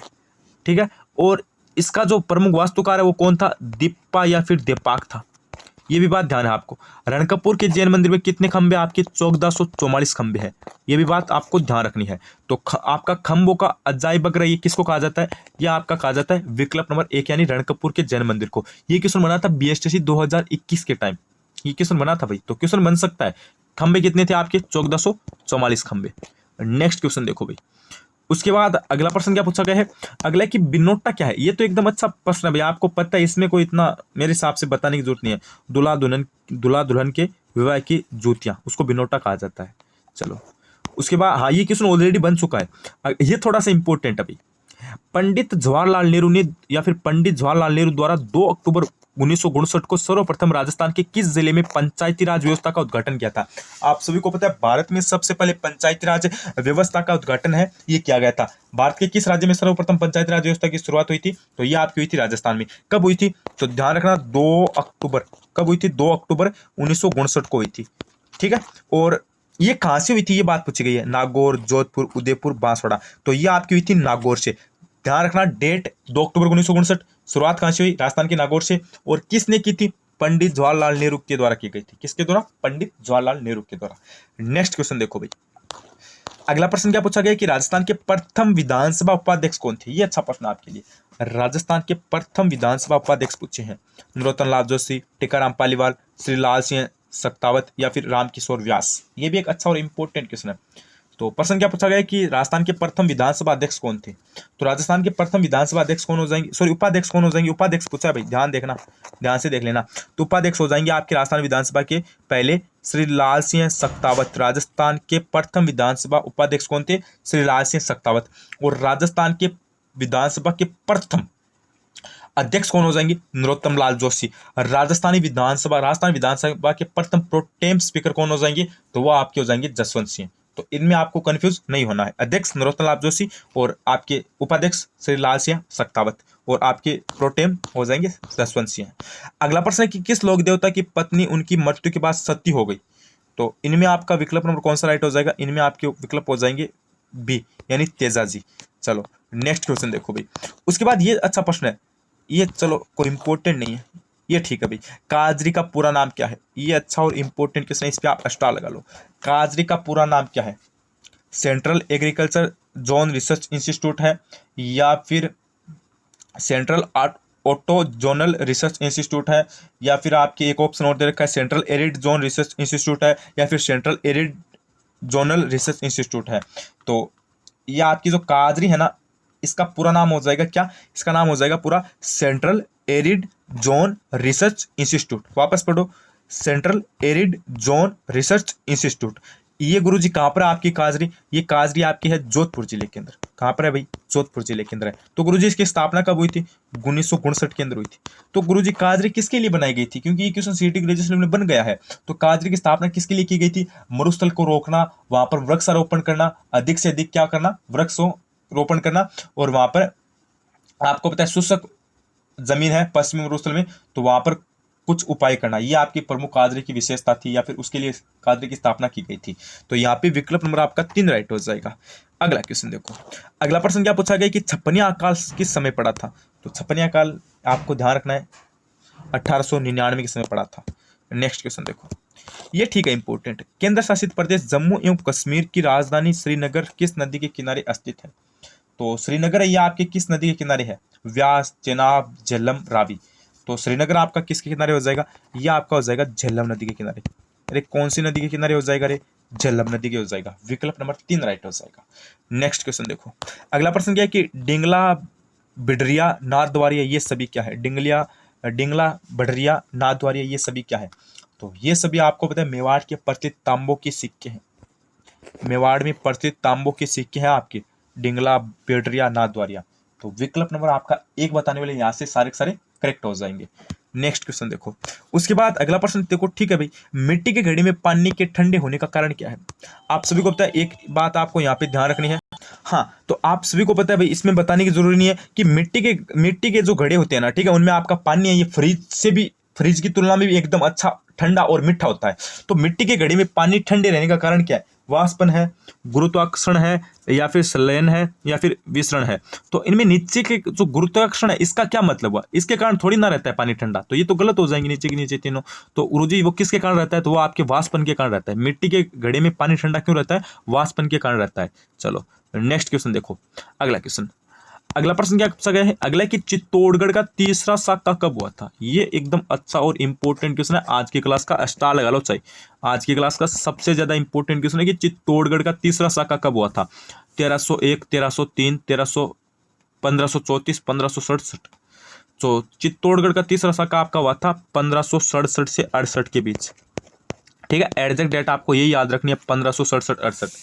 ठीक है, और इसका जो प्रमुख वास्तुकार है वो कौन था, दीपा या फिर देपाक था। ये भी बात ध्यान है आपको। रणकपुर के जैन मंदिर में कितने खंबे, आपके 1444 खंबे हैं, ये भी बात आपको ध्यान रखनी है। तो आपका खंबों का अजायब बगर ये किसको कहा जाता है, ये आपका कहा जाता है विकल्प नंबर 1 यानी रणकपुर के जैन मंदिर को। ये क्वेश्चन बना था बीएसटीसी 2021 के टाइम, ये क्वेश्चन बना था भाई, तो क्वेश्चन बन सकता है। खंबे कितने थे आपके, 1444 खंबे। नेक्स्ट क्वेश्चन देखो भाई, उसके बाद अगला प्रश्न क्या पूछा गया है, अगला कि बिनोटा क्या है। ये तो एकदम अच्छा प्रश्न है भाई, आपको पता है, इसमें कोई इतना मेरे हिसाब से बताने की जरूरत नहीं है। दूल्हा दुल्हन के विवाह की जूतियां, उसको बिनोटा कहा जाता है। चलो उसके बाद हाँ, ये क्वेश्चन ऑलरेडी बन चुका है, ये थोड़ा सा इंपॉर्टेंट है भाई। पंडित जवाहरलाल नेहरू ने, या फिर पंडित जवाहरलाल नेहरू द्वारा 2 अक्टूबर 1959 को सर्वप्रथम राजस्थान के किस जिले में पंचायती राज व्यवस्था का उद्घाटन किया था। आप सभी को पता है भारत में सबसे पहले पंचायती राज व्यवस्था का उद्घाटन है ये किया गया था। भारत के किस राज्य में सर्वप्रथम पंचायती राज व्यवस्था की शुरुआत हुई थी, तो ये आपकी हुई थी राजस्थान में। कब हुई थी, तो ध्यान रखना 2 अक्टूबर। कब हुई थी, 2 अक्टूबर 1959 को हुई थी। ठीक है, और ये कहां से हुई थी ये बात पूछी गई है, नागौर, जोधपुर, उदयपुर, बांसवाड़ा। तो ये आपकी हुई थी नागौर से। ध्यान रखना डेट 2 अक्टूबर 1959, शुरुआत कहां से हुई, राजस्थान के नागौर से। और किसने की थी, पंडित जवाहरलाल नेहरू के द्वारा की गई थी। किसके द्वारा, पंडित जवाहरलाल नेहरू के द्वारा। नेक्स्ट क्वेश्चन देखो भाई, अगला प्रश्न क्या पूछा गया कि राजस्थान के प्रथम विधानसभा उपाध्यक्ष कौन थे। ये अच्छा प्रश्न आपके लिए। राजस्थान के प्रथम विधानसभा उपाध्यक्ष पूछे हैं। नरोत्तम लाल जोशी, टीकाराम पालीवाल, श्री लाल सिंह सख्तावत या फिर रामकिशोर व्यास। ये भी एक अच्छा और इम्पोर्टेंट क्वेश्चन है। तो प्रश्न क्या पूछा गया कि राजस्थान के प्रथम विधानसभा अध्यक्ष कौन थे। तो राजस्थान के प्रथम विधानसभा अध्यक्ष कौन हो जाएंगे, सॉरी उपाध्यक्ष कौन हो जाएंगे। उपाध्यक्ष पूछा है भाई, ध्यान देखना, ध्यान से देख लेना। तो उपाध्यक्ष हो जाएंगे आपके राजस्थान विधानसभा के पहले श्री लाल सिंह सख्तावत। राजस्थान के प्रथम विधानसभा उपाध्यक्ष कौन थे, श्री लाल सिंह सख्तावत। और राजस्थान के विधानसभा के प्रथम अध्यक्ष कौन हो जाएंगे, नरोत्तम लाल जोशी। राजस्थान विधानसभा के प्रथम प्रोटेम स्पीकर कौन हो जाएंगे, तो वो आपके हो जाएंगे जसवंत सिंह। तो इनमें आपको कंफ्यूज नहीं होना है। अध्यक्ष नरोत्तम लाल जोशी और आपके उपाध्यक्ष श्री लाल सिंह सख्तावत और आपके प्रोटेम हो जाएंगे जसवंत सिंह। अगला प्रश्न है कि किस लोक देवता की पत्नी उनकी मृत्यु के बाद सती हो गई। तो इनमें आपका विकल्प नंबर कौन सा राइट हो जाएगा, इनमें आपके विकल्प हो जाएंगे बी यानी तेजाजी। चलो नेक्स्ट क्वेश्चन देखो भाई। उसके बाद ये अच्छा प्रश्न है, ये चलो कोई इंपॉर्टेंट नहीं है, ये ठीक है भाई। काजरी का पूरा नाम क्या है। ये अच्छा और इंपॉर्टेंट क्वेश्चन है, इस पे आप स्टार लगा लो। काजरी का पूरा नाम क्या है। Central agriculture zone research institute है, या फिर central art auto zonal research institute है, या फिर आपके एक ऑप्शन और दे रखा है central arid zone research institute है, या फिर central arid zonal research institute है। तो ये आपकी जो काजरी है ना, इसका पूरा नाम हो जाएगा क्या, इसका नाम हो जाएगा पूरा central arid zone research institute. वापस पढ़ो, central arid zone research institute. ये गुरुजी कहाँ पर है आपकी काजरी, ये काजरी आपकी है जोधपुर जिले के अंदर। कहाँ पर है भाई, जोधपुर जिले के अंदर है। तो गुरुजी इसकी स्थापना कब हुई थी, 1959 के अंदर हुई थी। तो गुरुजी काजरी किसके लिए बनाई गई थी, क्योंकि ये क्वेश्चन सीटी ग्रेजुएशन में बन गया है। तो काजरी की स्थापना किसके लिए की गई थी, मरुस्थल को रोकना, वहां पर वृक्षारोपण करना, अधिक से अधिक क्या करना, वृक्षारोपण करना, और वहां पर आपको पता है शुष्क जमीन है पश्चिमी मरुस्थल में, तो वहां पर कुछ उपाय करना। ये आपकी प्रमुख काजरी की विशेषता थी, या फिर उसके लिए काजरी की स्थापना की गई थी। तो यहाँ पे विकल्प नंबर आपका 3 राइट हो जाएगा। अगला क्वेश्चन देखो। अगला प्रश्न क्या पूछा गया कि छप्पनिया अकाल किस समय पड़ा था। तो छप्पनिया अकाल आपको ध्यान रखना है 1899 के समय पड़ा था। नेक्स्ट क्वेश्चन देखो, ये ठीक है इंपॉर्टेंट। केंद्र शासित प्रदेश जम्मू एवं कश्मीर की राजधानी श्रीनगर किस नदी के किनारे स्थित है। तो श्रीनगर है ये आपके किस नदी के किनारे है, व्यास, चेनाब, झेलम, रावी। तो श्रीनगर आपका किसके किनारे हो जाएगा, ये आपका हो जाएगा झेलम नदी के किनारे। अरे कौन सी नदी के किनारे हो जाएगा, अरे झेलम नदी के हो जाएगा। विकल्प नंबर 3 राइट हो जाएगा। नेक्स्ट क्वेश्चन देखो। अगला प्रश्न क्या है कि डिंगला, बिडरिया, नाथद्वारिया ये सभी क्या है। डिंगला, बिडरिया, नाथद्वारिया ये सभी क्या है। तो ये सभी आपको पता है मेवाड़ के प्रचलित तांबों के सिक्के हैं। मेवाड़ में प्रचलित तांबों के सिक्के हैं आपके, डिंगला, बेडरिया, नाथद्वारिया। तो विकल्प नंबर आपका 1 बताने वाले यहाँ से सारे के सारे करेक्ट हो जाएंगे। नेक्स्ट क्वेश्चन देखो। उसके बाद अगला प्रश्न देखो, ठीक है भाई, मिट्टी के घड़े में पानी के ठंडे होने का कारण क्या है। आप सभी को पता है, एक बात आपको यहाँ पे ध्यान रखनी है। हाँ, तो आप सभी को पता है भाई, इसमें बताने की जरूरी नहीं है कि मिट्टी के जो घड़े होते हैं ना, ठीक है, उनमें आपका पानी है ये फ्रिज की तुलना में भी एकदम अच्छा ठंडा और मीठा होता है। तो मिट्टी के घड़े में पानी ठंडे रहने का कारण क्या है, वाष्पन है, गुरुत्वाकर्षण है, या फिर संलयन है, या फिर विसरण है। तो इनमें नीचे के जो गुरुत्वाकर्षण है इसका क्या मतलब हुआ, इसके कारण थोड़ी ना रहता है पानी ठंडा, तो ये तो गलत हो जाएंगे नीचे के नीचे तीनों। तो गुरुजी वो किसके कारण रहता है, तो वो आपके वाष्पन के कारण रहता है। मिट्टी के घड़े में पानी ठंडा क्यों रहता है, वाष्पन के कारण रहता है। चलो नेक्स्ट क्वेश्चन देखो। अगला क्वेश्चन, अगला प्रश्न क्या पूछा गया है, अगला कि चित्तौड़गढ़ का तीसरा साका कब हुआ था। ये एकदम अच्छा और इंपॉर्टेंट क्वेश्चन है, आज की क्लास का स्टार लगा लो चाहिए। आज की क्लास का सबसे ज्यादा इंपॉर्टेंट क्वेश्चन है कि चित्तौड़गढ़ का तीसरा साका कब हुआ था। 1301, 1303, 1534, 1567। तो चित्तौड़गढ़ का तीसरा साका आपका हुआ था 1567 से 68 के बीच। ठीक है, एग्जैक्ट डेट आपको यही याद रखनी है, 1567,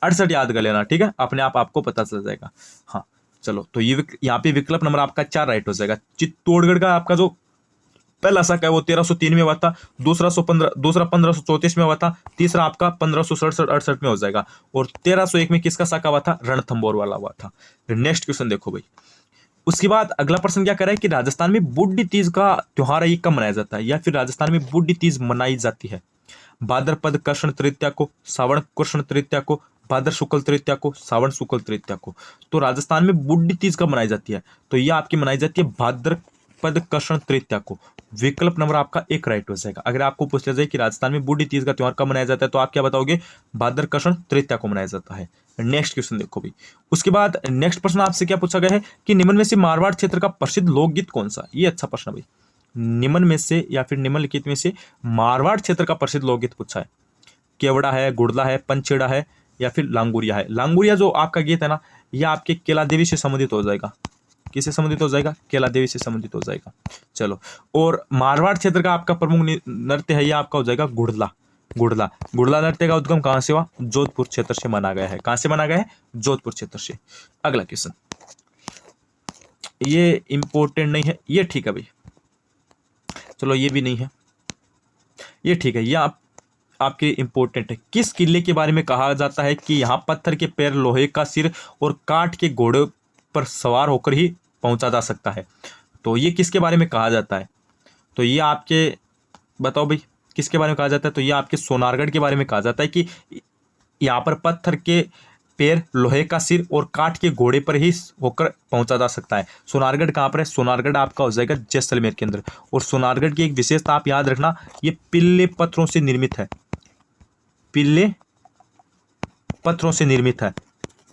68 याद कर लेना। ठीक है, अपने आप आपको पता चल जाएगा। हाँ चलो, तो ये यहाँ पे विकल्प नंबर आपका 4 राइट हो जाएगा। चित्तौड़गढ़ का आपका जो पहला साका है वो 1303 में हुआ दूसरा 1534 में हुआ था, तीसरा आपका 1567-68 में हो जाएगा, और 1301 में किसका साका हुआ था, रणथंभौर वाला हुआ था। नेक्स्ट क्वेश्चन देखो भाई। उसके बाद अगला प्रश्न क्या कर रहा है कि राजस्थान में बुड्ढी तीज का त्योहार है ये कब मनाया जाता है, या फिर राजस्थान में बुड्ढी तीज मनाई जाती है। भाद्रपद कृष्ण तृतीया को, श्रावण कृष्ण तृतीया को, भाद्र शुक्ल तृतीया को, श्रावण शुक्ल तृतीया को। तो राजस्थान में बुड्ढी तीज कब मनाई जाती है, तो ये आपकी मनाई जाती है भाद्रपद कृष्ण तृतीया को। विकल्प नंबर आपका 1 राइट हो जाएगा। अगर आपको पूछा जाए कि राजस्थान में बुड्ढी तीज का त्योहार कब मनाया जाता है, तो आप क्या बताओगे, भाद्र कृष्ण तृतीया को मनाया जाता है। नेक्स्ट क्वेश्चन देखो भाई। उसके बाद नेक्स्ट प्रश्न आपसे क्या पूछा गया है कि निम्न में से मारवाड़ क्षेत्र का प्रसिद्ध लोकगीत कौन सा। ये अच्छा प्रश्न भाई। निम्न में से या फिर निम्नलिखित में से मारवाड़ क्षेत्र का प्रसिद्ध लोकगीत पूछा है। केवड़ा है, गुड़ला है, पंचेड़ा है या फिर लांगुरिया है। लांगुरिया जो आपका गीत है ना, यह आपके केला देवी से संबंधित हो जाएगा। किससे संबंधित हो जाएगा? केला देवी से संबंधित हो जाएगा। चलो, और मारवाड़ क्षेत्र का आपका प्रमुख नृत्य है, यह आपका हो जाएगा गुड़ला। गुड़ला गुड़ला नृत्य का उद्गम कहाँ से हुआ? जोधपुर क्षेत्र से माना गया है। कहाँ से माना गया है? जोधपुर क्षेत्र से। अगला क्वेश्चन, ये इंपॉर्टेंट नहीं है, ये ठीक है भाई। चलो, ये भी नहीं है, ये ठीक है। ये आपके इंपॉर्टेंट है। किस किले के बारे में कहा जाता है कि यहाँ पत्थर के पैर, लोहे का सिर और काठ के घोड़े पर सवार होकर ही पहुंचा जा सकता है? तो ये किसके बारे में कहा जाता है? तो ये आपके, बताओ भाई, किसके बारे में कहा जाता है? तो ये आपके सोनारगढ़ के बारे में कहा जाता है कि यहाँ पर पत्थर के पैर, लोहे का सिर और काठ के घोड़े पर ही होकर पहुंचा जा सकता है। सोनारगढ़ कहाँ पर है? सोनारगढ़ आपका हो जाएगा जैसलमेर के अंदर। और सोनारगढ़ की एक विशेषता आप याद रखना, ये पिल्ले पत्थरों से निर्मित है। पिल्ले पत्थरों से निर्मित है,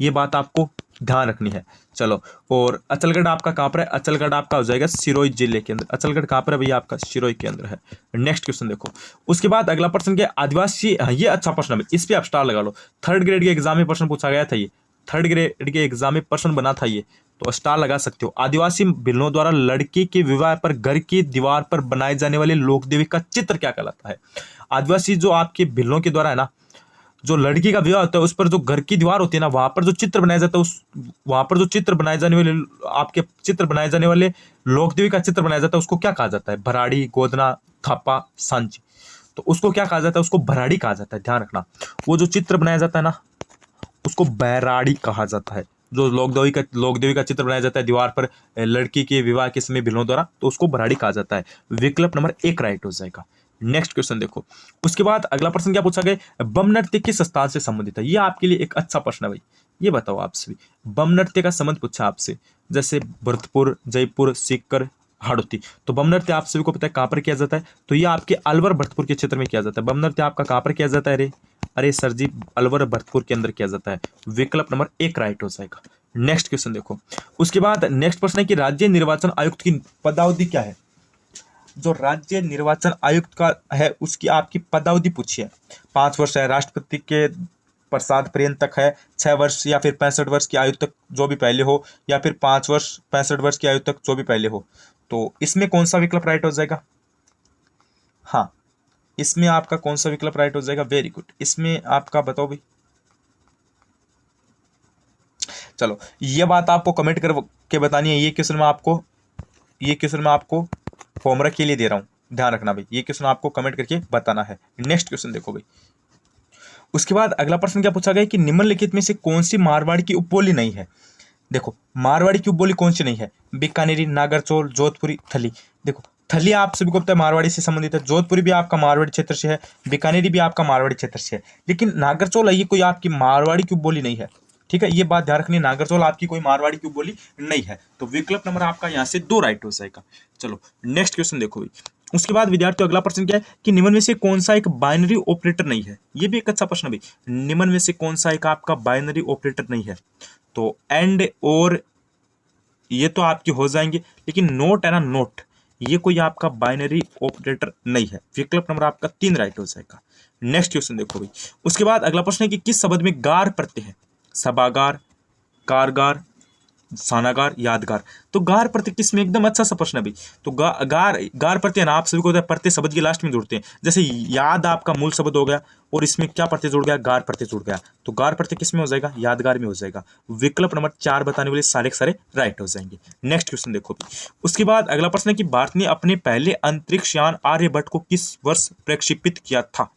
ये बात आपको ध्यान रखनी है। चलो, और अचलगढ़ आपका कहाँ पर है? अचलगढ़ आपका हो जाएगा सिरोही जिले के अंदर। अचलगढ़ कहाँ पर है भैया? आपका सिरोही के अंदर है। नेक्स्ट क्वेश्चन देखो। उसके बाद अगला प्रश्न क्या? आदिवासी, ये अच्छा प्रश्न है, इस पे आप स्टार लगा लो। थर्ड ग्रेड के एग्जाम में प्रश्न पूछा गया था ये। थर्ड ग्रेड के एग्जाम में प्रश्न बना था ये, तो स्टार लगा सकते हो। आदिवासी भिल्लों द्वारा लड़की के विवाह पर घर की दीवार पर बनाए जाने वाले लोकदेवी का चित्र क्या कहलाता है? आदिवासी जो आपके भिल्लों के द्वारा है ना, जो लड़की का विवाह होता है, उस पर जो घर की दीवार होती है ना, वहां पर जो चित्र बनाया जाता है, उस वहां पर जो चित्र बनाए जाने वाले, आपके चित्र बनाए जाने वाले लोकदेवी का चित्र बनाया जाता है, उसको क्या कहा जाता है? भराड़ी, गोदना, थापा, सांची। तो उसको क्या कहा जाता है? उसको भराड़ी कहा जाता है। ध्यान रखना, वो जो चित्र बनाया जाता है ना, उसको बैराड़ी कहा जाता है। जो लोकदेवी का चित्र बनाया जाता है दीवार पर लड़की के विवाह के समय भिल्लों द्वारा, तो उसको भराड़ी कहा जाता है। विकल्प नंबर 1 राइट हो जाएगा। नेक्स्ट क्वेश्चन देखो। उसके बाद अगला प्रश्न क्या पूछा गया? बम नृत्य किस स्थान से संबंधित है? ये आपके लिए एक अच्छा प्रश्न है भाई। ये बताओ आपसे भी, बम नृत्य का संबंध पूछा आपसे, जैसे भरतपुर, जयपुर, सीकर, हाड़ौती। तो बम नृत्य आप सभी को पता है कहाँ पर किया जाता है? तो ये आपके अलवर भरतपुर के क्षेत्र में किया जाता है। बम नृत्य आपका कहाँ पर किया जाता है? अरे सर जी, अलवर भरतपुर के अंदर किया जाता है। विकल्प नंबर 1 राइट हो जाएगा। नेक्स्ट क्वेश्चन देखो। उसके बाद नेक्स्ट प्रश्न है कि राज्य निर्वाचन आयुक्त की पदावधि क्या है? जो राज्य निर्वाचन आयुक्त का है, उसकी आपकी पदावधि पूछी है। 5 वर्ष है, राष्ट्रपति के प्रसाद पर्यंत तक है, 6 वर्ष या फिर 65 वर्ष की आयु तक जो भी पहले हो, या फिर 5 वर्ष 65 वर्ष की आयु तक जो भी पहले हो। तो इसमें कौन सा विकल्प राइट हो जाएगा? हाँ, इसमें आपका कौन सा विकल्प राइट हो जाएगा? Very good. इसमें आपका बताओ भाई। चलो, ये बात आपको कमेंट करके बतानी है। ये क्वेश्चन मैं आपको होमवर्क के लिए दे रहा हूं, ध्यान रखना भाई। ये क्वेश्चन आपको कमेंट करके बताना है। नेक्स्ट क्वेश्चन देखो भाई। उसके बाद अगला प्रश्न क्या पूछा गया कि निम्नलिखित में से कौन सी मारवाड़ी की उपबोली नहीं है? देखो, मारवाड़ी की उपबोली कौन सी नहीं है? बीकानेरी, नागरचौल, जोधपुरी, थली। देखो, थली आप सभी को पता है मारवाड़ी से संबंधित है, जोधपुरी भी आपका मारवाड़ी क्षेत्र से है, बीकानेरी भी आपका मारवाड़ी क्षेत्र से है, लेकिन नागरचौल ये कोई आपकी मारवाड़ी की उपबोली नहीं है। ठीक है, ये बात ध्यान रखनी, नागरचौल आपकी कोई मारवाड़ी की उपबोली नहीं है। तो विकल्प नंबर आपका यहाँ से 2 राइट हो जाएगा। चलो, नेक्स्ट क्वेश्चन देखो भाई। उसके बाद विद्यार्थियों अगला प्रश्न क्या है कि निम्न में से कौन सा एक बाइनरी ऑपरेटर नहीं है? ये भी एक अच्छा प्रश्न भाई। निम्न में से कौन सा एक आपका बाइनरी ऑपरेटर नहीं है? तो एंड और ये तो आपकी हो जाएंगे, लेकिन नोट है ना, नोट, ये कोई आपका बाइनरी ऑपरेटर नहीं है। विकल्प नंबर आपका 3 राइट हो जाएगा। नेक्स्ट क्वेश्चन देखो भाई। उसके बाद अगला प्रश्न है कि किस शब्द में गार प्रत्यय है? सभागार, कारगार, सानागार, यादगार। तो गार प्रत्यय किसमें? एकदम अच्छा सा प्रश्न है भाई। तो गार प्रत्यय ना आप सभी को होता है प्रत्यय शब्द के लास्ट में जुड़ते हैं। जैसे याद आपका मूल शब्द हो गया और इसमें क्या प्रत्यय जुड़ गया? गार प्रत्यय जुड़ गया। तो गार प्रत्यय किसमें हो जाएगा? यादगार में हो जाएगा। विकल्प नंबर 4 बताने वाले सारे के सारे राइट हो जाएंगे। नेक्स्ट क्वेश्चन देखो भाई। उसके बाद अगला प्रश्न है कि भारत ने अपने पहले अंतरिक्ष यान आर्यभट्ट को किस वर्ष प्रक्षेपित किया था?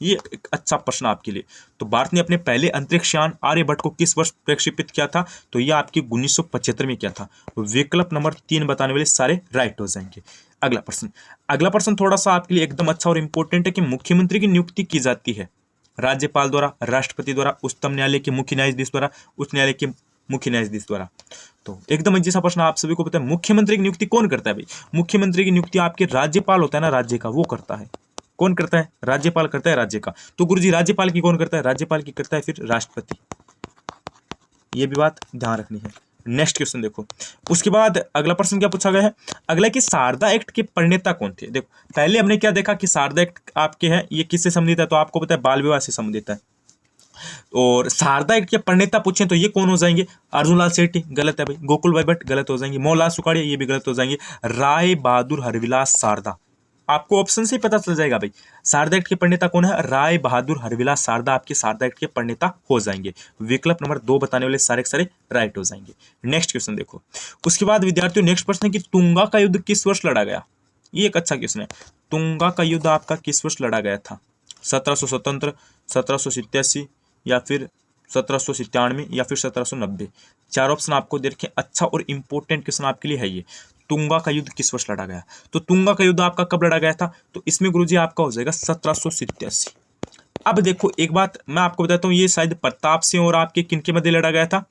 ये एक अच्छा प्रश्न आपके लिए। तो भारत ने अपने पहले अंतरिक्ष यान आर्यभट्ट को किस वर्ष प्रक्षेपित किया था? तो यह आपकी 1975 में किया था। विकल्प नंबर 3 बताने वाले सारे राइट हो जाएंगे। अगला प्रश्न थोड़ा सा आपके लिए एकदम अच्छा और इंपॉर्टेंट है कि मुख्यमंत्री की नियुक्ति की जाती है राज्यपाल द्वारा, राष्ट्रपति द्वारा, उच्चतम न्यायालय के मुख्य न्यायाधीश द्वारा, उच्च न्यायालय के मुख्य न्यायाधीश द्वारा। तो एकदम अजीब सा प्रश्न आप सभी को पता है, मुख्यमंत्री की नियुक्ति कौन करता है भाई? मुख्यमंत्री की नियुक्ति आपके राज्यपाल होता है ना, राज्य का, वो करता है। कौन करता है? राज्यपाल करता है राज्य का। तो गुरुजी राज्यपाल की कौन करता है? राज्यपाल की करता है फिर राष्ट्रपति। ये भी बात ध्यान रखनी है। नेक्स्ट क्वेश्चन देखो, उसके बाद अगला प्रश्न क्या पूछा गया है, अगला कि शारदा एक्ट के प्रणेता कौन थे। देखो पहले हमने क्या देखा कि शारदा एक्ट आपके है ये किससे संबंधित है, तो आपको पता है बाल विवाह से संबंधित है। और शारदा एक्ट के प्रणेता पूछे तो ये कौन हो जाएंगे, अर्जुनलाल सेठी गलत है भाई, गोकुल भाई भट्ट गलत हो जाएंगे, मोहनलाल सुखाड़िया ये भी गलत हो जाएंगे, राय बहादुर हरविलास शारदा। आपको ऑप्शन से ही पता चल जाएगा भाई शारदा एक्ट के प्रणेता कौन है, राय बहादुर हरविलास शारदा आपके शारदा एक्ट के प्रणेता हो जाएंगे। विकल्प नंबर 2 बताने वाले सारे के सारे राइट हो जाएंगे। नेक्स्ट क्वेश्चन देखो, उसके बाद विद्यार्थियों नेक्स्ट प्रश्न है कि तुंगा का युद्ध किस वर्ष लड़ा गया। ये एक अच्छा क्वेश्चन है, तुंगा का युद्ध आपका किस वर्ष लड़ा गया था, 1777, 1787 या फिर 1797 या फिर 1790। चार ऑप्शन आपको दे रखे। अच्छा और इंपॉर्टेंट क्वेश्चन आपके लिए है ये, तुंगा का युद्ध किस वर्ष लड़ा गया। तो तुंगा का युद्ध आपका कब लड़ा गया था, तो इसमें गुरुजी आपका हो जाएगा 1787। अब देखो एक बात मैं आपको बताता हूँ, ये शायद प्रताप सिंह और आपके किनके मध्य लड़ा गया था,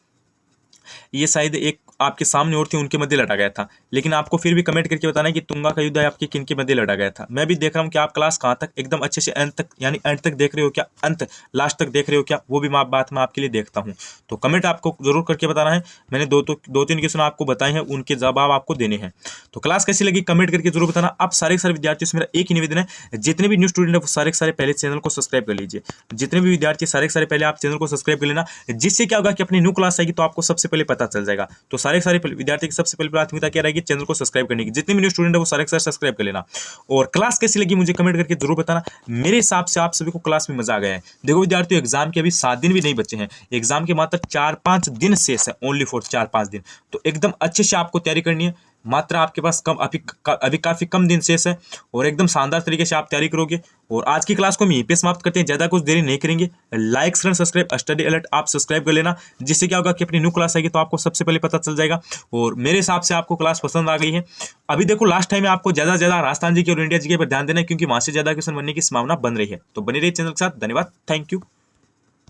ये शायद एक आपके सामने और थे उनके मध्य लड़ा गया था, लेकिन आपको फिर भी कमेंट करके बताना है कि तुंगा का युद्ध आपके किनके मध्य लड़ा गया था। मैं भी देख रहा हूँ कि आप क्लास कहाँ तक एकदम अच्छे से अंत तक, यानी अंत तक देख रहे हो क्या, अंत लास्ट तक देख रहे हो क्या, वो भी बात मैं आपके लिए देखता हूँ। तो कमेंट आपको जरूर करके बताना है। मैंने दो तीन क्वेश्चन आपको बताए हैं, उनके जवाब आपको देने हैं। तो क्लास कैसी लगी कमेंट करके जरूर बताना। अब सारे के सारे विद्यार्थियों से मेरा एक ही निवेदन है, जितने भी न्यू स्टूडेंट है वो सारे के सारे पहले चैनल को सब्सक्राइब कर लीजिए। जितने भी विद्यार्थी सारे के सारे पहले आप चैनल को सब्सक्राइब कर लेना, जिससे क्या होगा कि अपनी न्यू क्लास आएगी तो आपको सबसे पहले पता चल जाएगा। तो सारे विद्यार्थी की सबसे पहले प्राथमिकता क्या रहेगी, चैनल को सब्सक्राइब करने की। जितने भी न्यू स्टूडेंट है वो सारे के सारे सब्सक्राइब कर लेना। और क्लास कैसी लगी मुझे कमेंट करके जरूर बताना। मेरे हिसाब से आप सभी को क्लास में मजा आ गया है। देखो विद्यार्थियों एग्जाम के अभी 7 दिन भी नहीं बचे हैं, एग्जाम के मात्र 4-5 दिन शेष है, ओनली फॉर 4-5 दिन। तो एकदम अच्छे से आपको तैयारी करनी है। मात्र आपके पास अभी काफी कम दिन शेष है और एकदम शानदार तरीके से आप तैयारी करोगे। और आज की क्लास को हम यहीं पे समाप्त करते हैं, ज्यादा कुछ देरी नहीं करेंगे। Like share subscribe study alert आप सब्सक्राइब कर लेना, जिससे क्या होगा कि अपनी न्यू क्लास आएगी तो आपको सबसे पहले पता चल जाएगा। और मेरे हिसाब से आपको क्लास पसंद आ गई है। अभी देखो लास्ट टाइम आपको ज्यादा राजस्थान जी के और इंडिया जी के पर ध्यान देना है, क्योंकि वहां से ज्यादा क्वेश्चन बनने की संभावना बन रही है। तो बनी रही चैनल के साथ। धन्यवाद, थैंक यू।